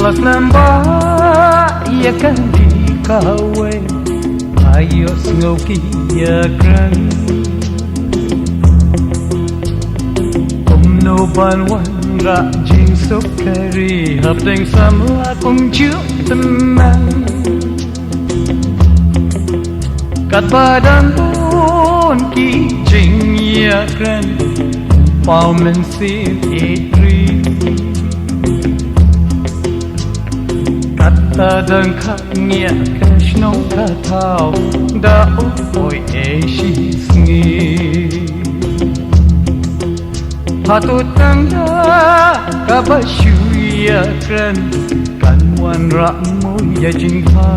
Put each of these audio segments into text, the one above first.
Lamba ya kan di kawe ayo ngoki ya kan no ban wan ra jing sok kari hap deng samla kum chu teman kat badan pun ki jing ya kan pau men sin itri kata deng khak nia kash no katao da oi e shi sngi patut tanda kabashuya kran kan wan rakmu ya jingha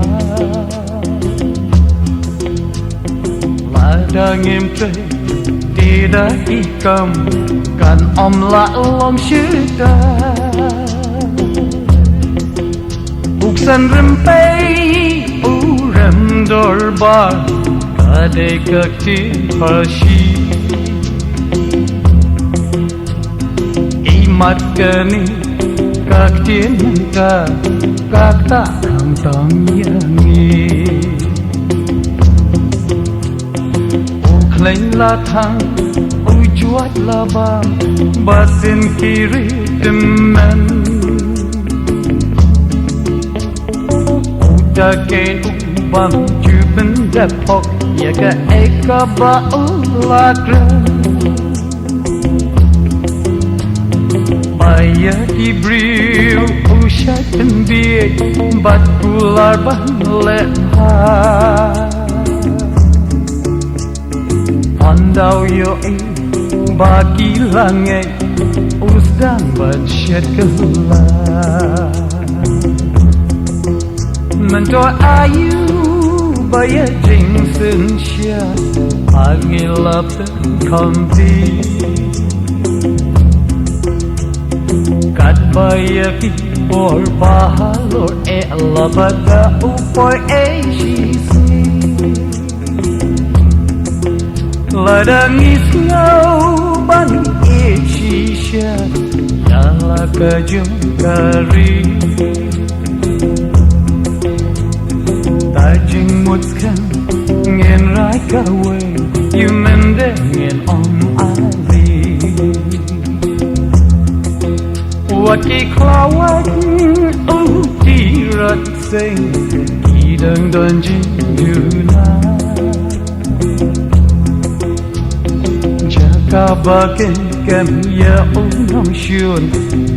ladang emtre tidak ikam kan om la lom syuda buksan rempei uram dorbar kade kakti pashi mat kani các chiến ca các ta thằng tòng nghi ô khleng la thang ô chuat la ba basin kiri teman ô ta ken bam chupen depok ya ka eka ba la kran Maya ibril ushat pendiek bat pular ban leha Andau yo bagi langit usdang basyat kela Mento ayu baya jing sensya Angilap dan kampi Kat bayaki por bahalor e labaga upor e shisi Ladang isngau bani e shisha Yala kajung kari Tajing mutskan ngin rai kawe Yumende ngin om ali Wat ki klawat ti rat sing ki dang don jin duna Jaka baken kem ya unong shun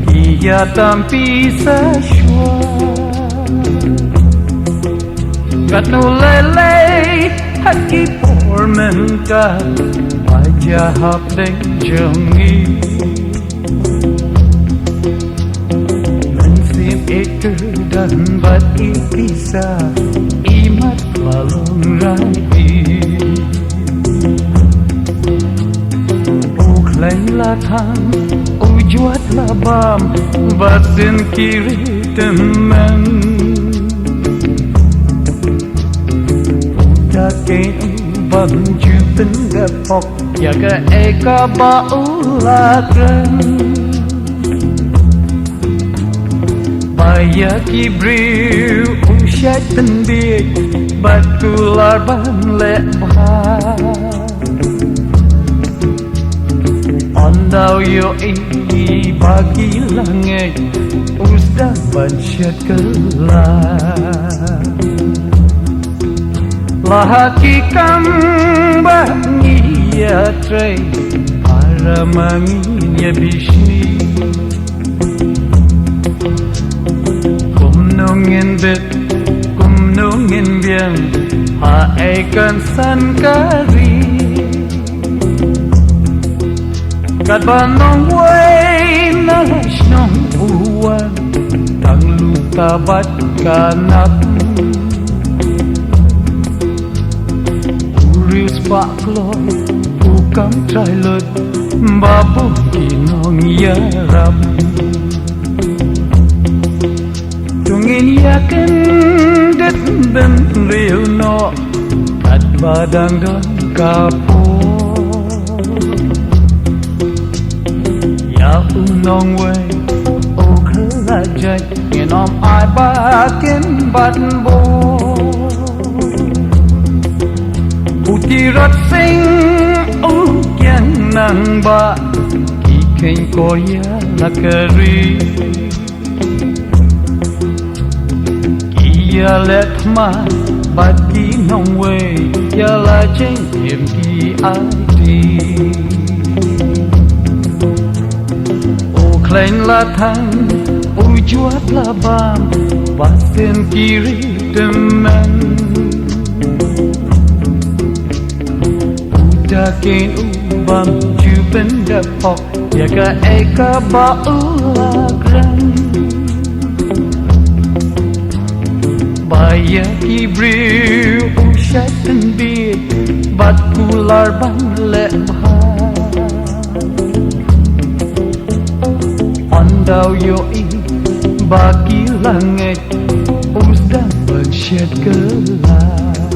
ki ya tampi sa shwa Gat no lele hat ki pormen ka aja hap deng jongi Itu dan bat bisa imat lalung rai Ukleng latang ujuat labam batin kiri teman Udakin bang jupen depok Yaga eka baulakran Maya kibril ushat pendiek batular ban leha Andau yo bagi langit usdah basyat kela Lahaki kam bangi ya trei Aramangin ya bishni Nungin bit kum nungin biang haekan san kari kat banong way nalash nong uwan tang luta bat kanap urius pakloy ukam trailut babu kinong yarap Tungin yakin det ben riu no Kat badang don kapo Ya unong we o kala jai ngenom ai bakin bat bo utirat sing yang nang ba ki ken koya lakari ya let ma bagi nong we ya la chen him ki ai ti o klein la thang o chuat la bam basen kiri teman uda ken ubam chupen da pok ya ka eka ba ula gran Baya kibriu ushat and beat Bat kular bang lebha Andau yoi bagi langit Usdan bersyat gelap